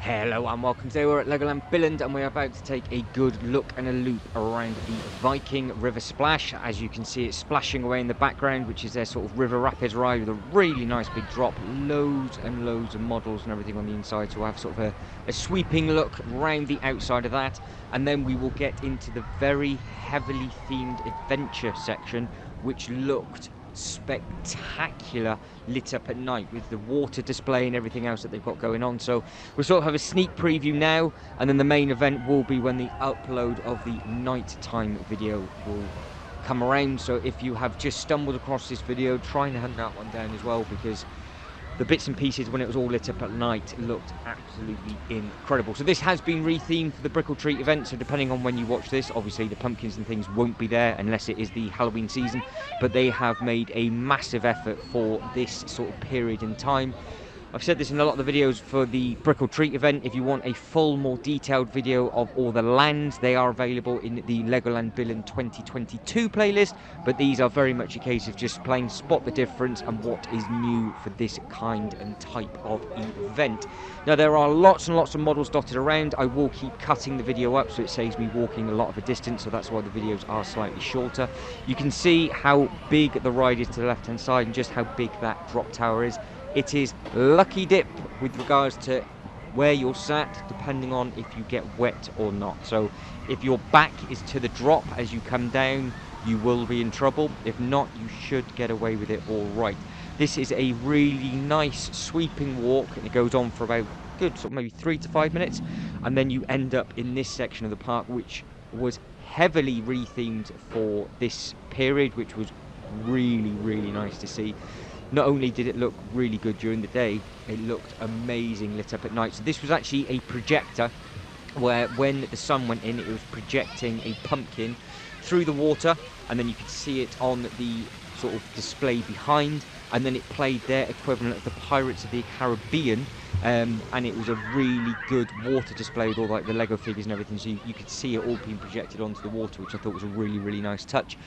Hello and welcome. Today we're at Legoland Billund and we're about to take a good look and a loop around the Viking River Splash. As you can see, it's splashing away in the background, which is their sort of river rapids ride with a really nice big drop. Loads and loads of models and everything on the inside, so we'll have sort of a sweeping look round the outside of that, and then we will get into the very heavily themed adventure section, which looked spectacular lit up at night with the water display and everything else that they've got going on. So we'll sort of have a sneak preview now, and then the main event will be when the upload of the nighttime video will come around. So if you have just stumbled across this video, try and hunt that one down as well, because the bits and pieces when it was all lit up at night looked absolutely incredible. So this has been rethemed for the Brick or Treat event, so depending on when you watch this, obviously the pumpkins and things won't be there unless it is the Halloween season, but they have made a massive effort for this sort of period in time. I've said this in a lot of the videos for the Brick or Treat event. If you want a full, more detailed video of all the lands, they are available in the Legoland Billund 2022 playlist. But these are very much a case of just playing spot the difference and what is new for this kind and type of event. Now, there are lots and lots of models dotted around. I will keep cutting the video up so it saves me walking a lot of a distance, so that's why the videos are slightly shorter. You can see how big the ride is to the left-hand side and just how big that drop tower is. It is lucky dip with regards to where you're sat, depending on if you get wet or not. So if your back is to the drop as you come down, you will be in trouble. If not, you should get away with it all right. This is a really nice sweeping walk, and it goes on for about good sort of maybe 3 to 5 minutes, and then you end up in this section of the park, which was heavily rethemed for this period, which was really nice to see. Not only did it look really good during the day, it looked amazing lit up at night. So this was actually a projector where when the sun went in, it was projecting a pumpkin through the water, and then you could see it on the sort of display behind, and then it played their equivalent of the Pirates of the Caribbean, and it was a really good water display with all like the Lego figures and everything, so you could see it all being projected onto the water, which I thought was a really nice touch.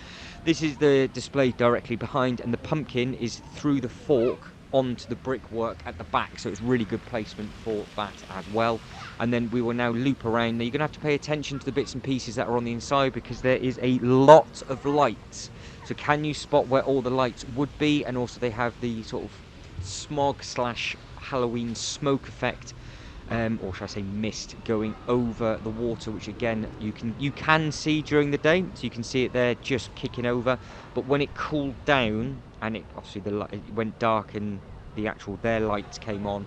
This is the display directly behind, and the pumpkin is through the fork onto the brickwork at the back, so it's really good placement for that as well. And then we will now loop around. Now you're going to have to pay attention to the bits and pieces that are on the inside, because there is a lot of lights. So can you spot where all the lights would be? And also they have the sort of smog slash Halloween smoke effect, or should I say mist, going over the water, which again you can see during the day, so you can see it there just kicking over. But when it cooled down and it obviously it went dark and their lights came on,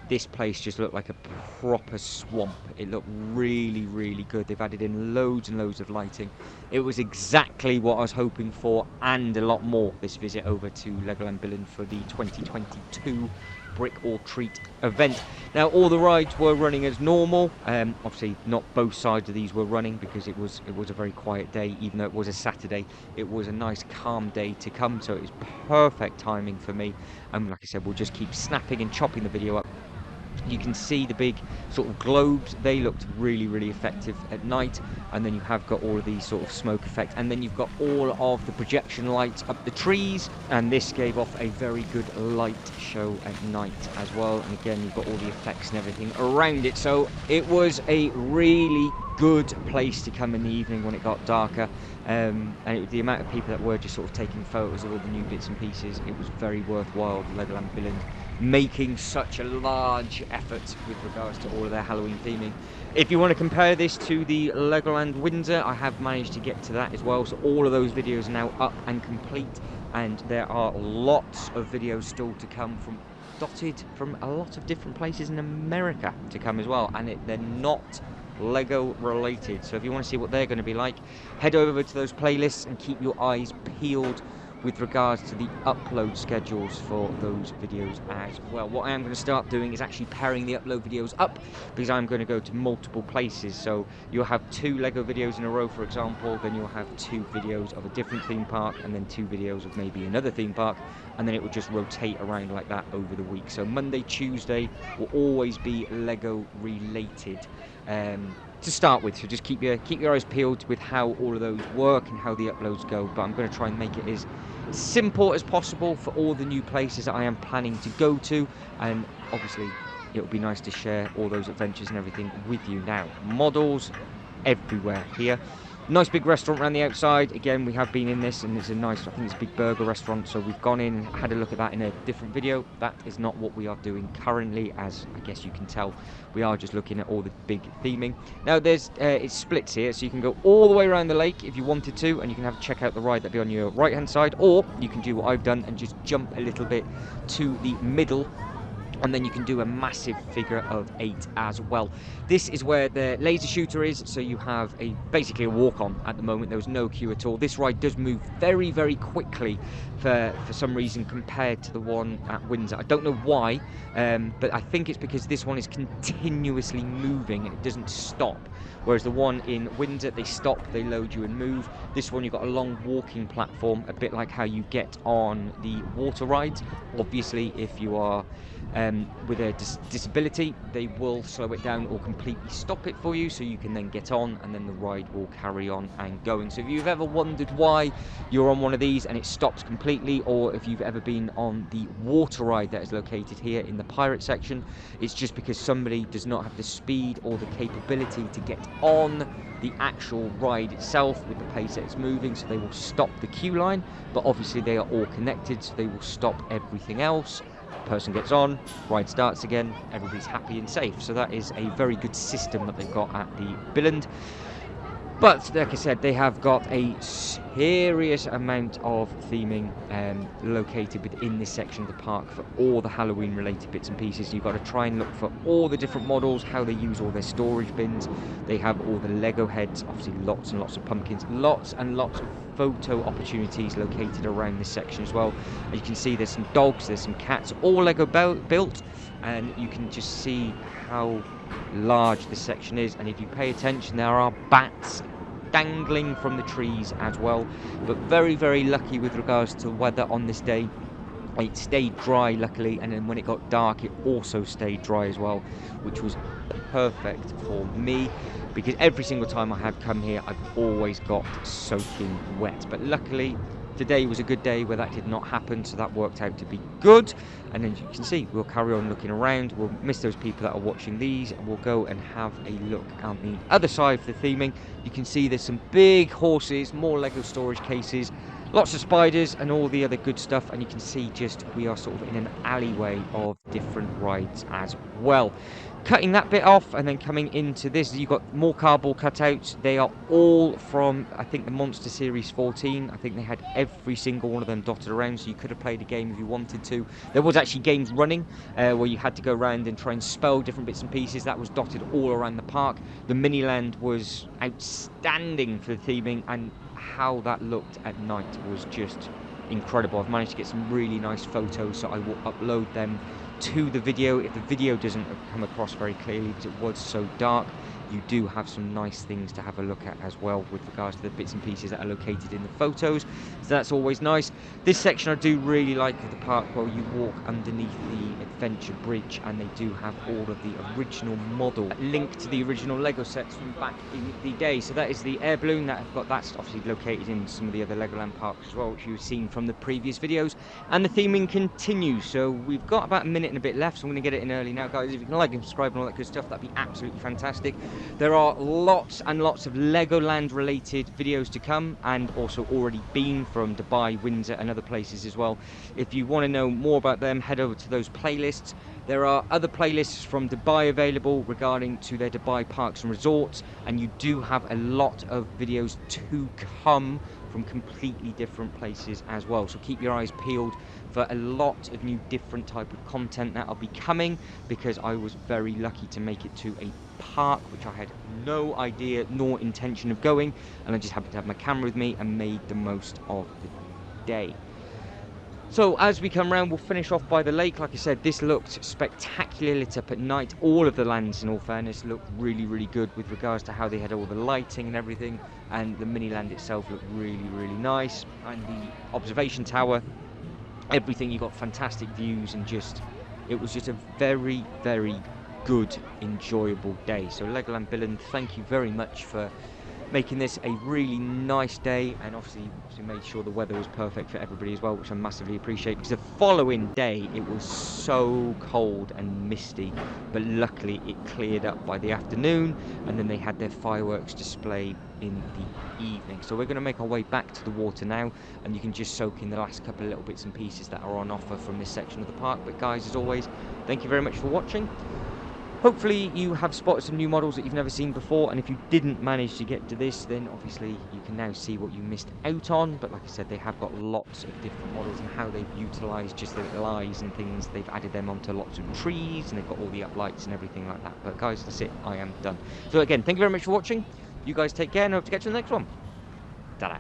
this place just looked like a proper swamp. It looked really good. They've added in loads and loads of lighting. It was exactly what I was hoping for and a lot more, this visit over to Legoland Billund for the 2022 Brick or Treat event. Now all the rides were running as normal. Obviously not both sides of these were running, because it was a very quiet day. Even though it was a Saturday, it was a nice calm day to come, so it was perfect timing for me. And like I said, we'll just keep snapping and chopping the video up. You can see the big sort of globes. They looked really effective at night, and then you have got all of these sort of smoke effects, and then you've got all of the projection lights up the trees, and this gave off a very good light show at night as well. And again, you've got all the effects and everything around it, so it was a really good place to come in the evening when it got darker. And the amount of people that were just sort of taking photos of all the new bits and pieces, it was very worthwhile. Legoland Billund making such a large effort with regards to all of their Halloween theming. If you want to compare this to the Legoland Windsor, I have managed to get to that as well, so all of those videos are now up and complete, and there are lots of videos still to come dotted from a lot of different places in America to come as well, and they're not Lego related. So if you want to see what they're going to be like, head over to those playlists and keep your eyes peeled with regards to the upload schedules for those videos as well. What I am going to start doing is actually pairing the upload videos up, because I'm going to go to multiple places. So you'll have 2 Lego videos in a row, for example, then you'll have 2 videos of a different theme park, and then 2 videos of maybe another theme park, and then it will just rotate around like that over the week. So Monday, Tuesday will always be Lego related to start with, so just keep your eyes peeled with how all of those work and how the uploads go. But I'm going to try and make it as simple as possible for all the new places that I am planning to go to, and obviously it'll be nice to share all those adventures and everything with you. Now, models everywhere here. Nice big restaurant around the outside. Again, we have been in this, and it's a nice, I think it's a big burger restaurant, so we've gone in and had a look at that in a different video. That is not what we are doing currently, as I guess you can tell. We are just looking at all the big theming. Now, there's it splits here, so you can go all the way around the lake if you wanted to, and you can have check out the ride that'll be on your right hand side, or you can do what I've done and just jump a little bit to the middle, and then you can do a massive figure of 8 as well. This is where the laser shooter is, so you have basically a walk-on at the moment. There was no queue at all. This ride does move very, very quickly for some reason compared to the one at Windsor. I don't know why, but I think it's because this one is continuously moving and it doesn't stop. Whereas the one in Windsor, they stop, they load you and move. This one, you've got a long walking platform, a bit like how you get on the water rides. Obviously, if you are with a disability, they will slow it down or completely stop it for you, so you can then get on and then the ride will carry on and going. So if you've ever wondered why you're on one of these and it stops completely, or if you've ever been on the water ride that is located here in the pirate section, it's just because somebody does not have the speed or the capability to get on the actual ride itself with the pace that it's moving, so they will stop the queue line. But obviously they are all connected, so they will stop everything else. Person gets on, ride starts again, everybody's happy and safe. So that is a very good system that they've got at the Billund. But like I said, they have got a serious amount of theming located within this section of the park for all the Halloween related bits and pieces. You've got to try and look for all the different models, how they use all their storage bins. They have all the Lego heads, obviously lots and lots of pumpkins, lots and lots of photo opportunities located around this section as well. As you can see, there's some dogs, there's some cats, all Lego built, and you can just see how large this section is. And if you pay attention, there are bats dangling from the trees as well. But very, very lucky with regards to the weather on this day. It stayed dry, luckily, and then when it got dark, it also stayed dry as well, which was perfect for me, because every single time I have come here, I've always got soaking wet. But luckily, today was a good day where that did not happen, so that worked out to be good. And as you can see, we'll carry on looking around. We'll miss those people that are watching these, and we'll go and have a look on the other side for the theming. You can see there's some big horses, more Lego storage cases, lots of spiders and all the other good stuff. And you can see just we are sort of in an alleyway of different rides as well. Cutting that bit off and then coming into this, you've got more cardboard cutouts. They are all from, I think, the Monster Series 14. I think they had every single one of them dotted around, so you could have played a game if you wanted to. There was actually games running where you had to go around and try and spell different bits and pieces. That was dotted all around the park. The Miniland was outstanding for the theming, and how that looked at night was just incredible. I've managed to get some really nice photos, so I will upload them to the video. If the video doesn't come across very clearly because it was so dark, you do have some nice things to have a look at as well with regards to the bits and pieces that are located in the photos, so that's always nice. This section I do really like of the park, where you walk underneath the adventure bridge, and they do have all of the original model linked to the original Lego sets from back in the day. So that is the air balloon that I've got. That's obviously located in some of the other Legoland parks as well, which you've seen from the previous videos. And the theming continues, so we've got about a minute and a bit left, so I'm going to get it in early now, guys. If you can like and subscribe and all that good stuff, that'd be absolutely fantastic. There are lots and lots of Legoland related videos to come, and also already been from Dubai, Windsor and other places as well. If you want to know more about them, head over to those playlists. There are other playlists from Dubai available regarding to their Dubai parks and resorts, and you do have a lot of videos to come from completely different places as well, so keep your eyes peeled for a lot of new different type of content that will be coming, because I was very lucky to make it to a park which I had no idea nor intention of going, and I just happened to have my camera with me and made the most of the day. So as we come around, we'll finish off by the lake. Like I said, this looked spectacularly lit up at night. All of the lands, in all fairness, looked really, really good with regards to how they had all the lighting and everything. And the mini land itself looked really, really nice. And the observation tower, everything, you got fantastic views, and just, it was just a very, very good, enjoyable day. So Legoland Billund, thank you very much for making this a really nice day, and obviously made sure the weather was perfect for everybody as well, which I massively appreciate, because the following day it was so cold and misty, but luckily it cleared up by the afternoon, and then they had their fireworks display in the evening. So we're going to make our way back to the water now, and you can just soak in the last couple of little bits and pieces that are on offer from this section of the park. But guys, as always, thank you very much for watching. Hopefully you have spotted some new models that you've never seen before, and if you didn't manage to get to this, then obviously you can now see what you missed out on. But like I said, they have got lots of different models, and how they've utilised just the little eyes and things. They've added them onto lots of trees, and they've got all the uplights and everything like that. But guys, that's it. I am done. So again, thank you very much for watching. You guys take care, and I hope to catch you in the next one. Ta-da.